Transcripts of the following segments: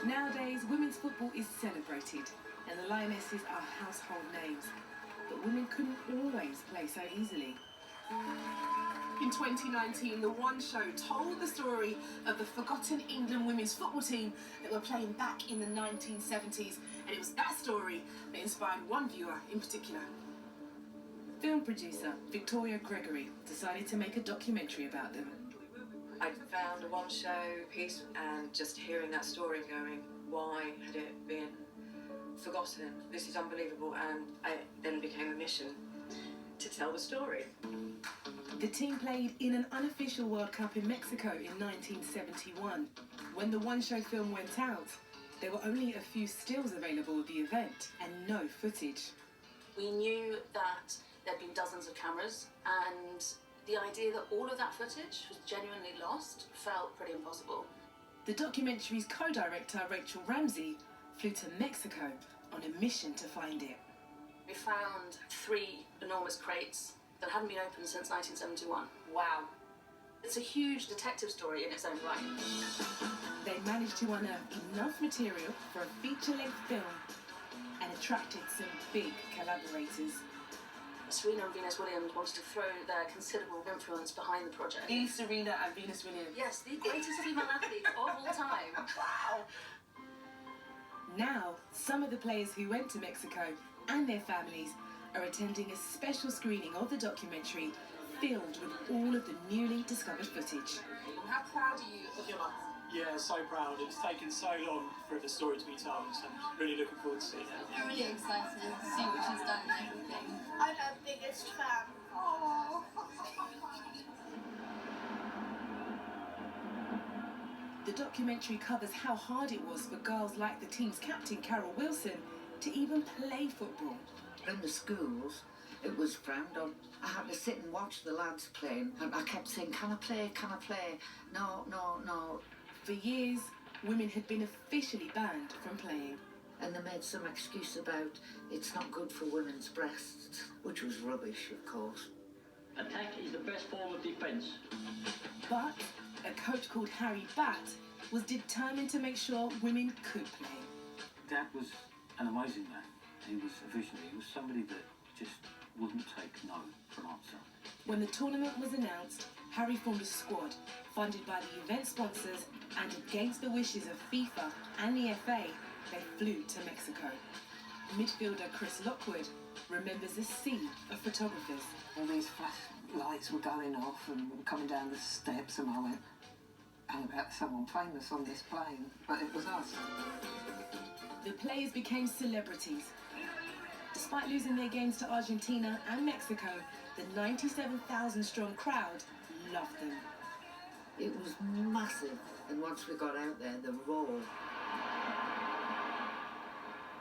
Nowadays, women's football is celebrated, and the Lionesses are household names. But women couldn't always play so easily. In 2019, The One Show told the story of the forgotten England women's football team that were playing back in the 1970s, and it was that story that inspired one viewer in particular. Film producer Victoria Gregory decided to make a documentary about them. I found a One Show piece and just hearing that story and going, why had it been forgotten? This is unbelievable, and it then became a mission to tell the story. The team played in an unofficial World Cup in Mexico in 1971. When the One Show film went out, there were only a few stills available of the event and no footage. We knew that there'd been dozens of cameras, and the idea that all of that footage was genuinely lost felt pretty impossible. The documentary's co-director, Rachel Ramsey, flew to Mexico on a mission to find it. We found 3 enormous crates that hadn't been opened since 1971. Wow. It's a huge detective story in its own right. They managed to unearth enough material for a feature-length film and attracted some big collaborators. Serena and Venus Williams wanted to throw their considerable influence behind the project. The Serena and Venus Williams. Yes, the greatest female athletes of all time. Wow! Now, some of the players who went to Mexico and their families are attending a special screening of the documentary filled with all of the newly discovered footage. How proud are you of your mum? Yeah, so proud. It's taken so long for the story to be told, so I'm really looking forward to seeing it. I'm really excited to see what she's done and everything. I'm her biggest fan. Aww. The documentary covers how hard it was for girls like the team's captain, Carol Wilson, to even play football. In the schools, it was frowned on. I had to sit and watch the lads playing, and I kept saying, can I play, can I play? No, no, no. For years, women had been officially banned from playing. And they made some excuse about it's not good for women's breasts, which was rubbish, of course. Attack is the best form of defence. But a coach called Harry Batt was determined to make sure women could play. Dad was an amazing man. He was a visionary. He was somebody that just wouldn't take no for an answer. When the tournament was announced, Harry formed a squad funded by the event sponsors, and against the wishes of FIFA and the FA, they flew to Mexico. Midfielder Chris Lockwood remembers a sea of photographers. All these flash lights were going off and coming down the steps, and I went, hang about someone famous on this plane, but it was us. The players became celebrities. Despite losing their games to Argentina and Mexico, the 97,000-strong crowd loved them. It was massive, and once we got out there, the roar.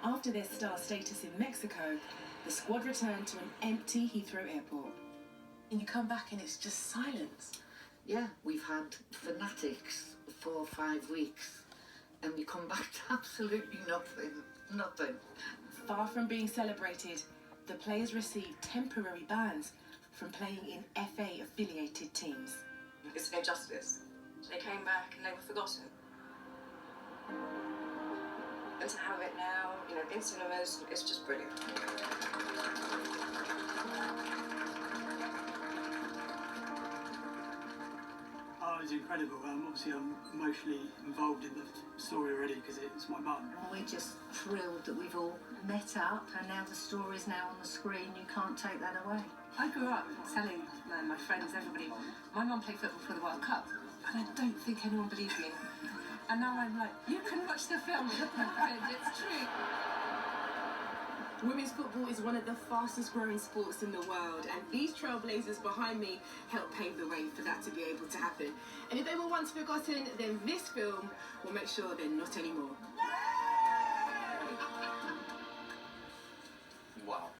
After their star status in Mexico, the squad returned to an empty Heathrow airport. And you come back and it's just silence. Yeah, we've had fanatics for 5 weeks, and we come back to absolutely nothing. Far from being celebrated, the players received temporary bans from playing in FA-affiliated teams. It's no justice. They came back and they were forgotten. And to have it now, in cinemas, it's just brilliant. Oh, it's incredible. Obviously, I'm emotionally involved in the story already because it's my mum. We're just thrilled that we've all met up, and now the story's now on the screen. You can't take that away. I grew up telling my friends, everybody, my mum played football for the World Cup, and I don't think anyone believed me. And now I'm like, you can watch the film with my friend, it's true. Women's football is one of the fastest growing sports in the world, and these trailblazers behind me helped pave the way for that to be able to happen. And if they were once forgotten, then this film will make sure they're not anymore.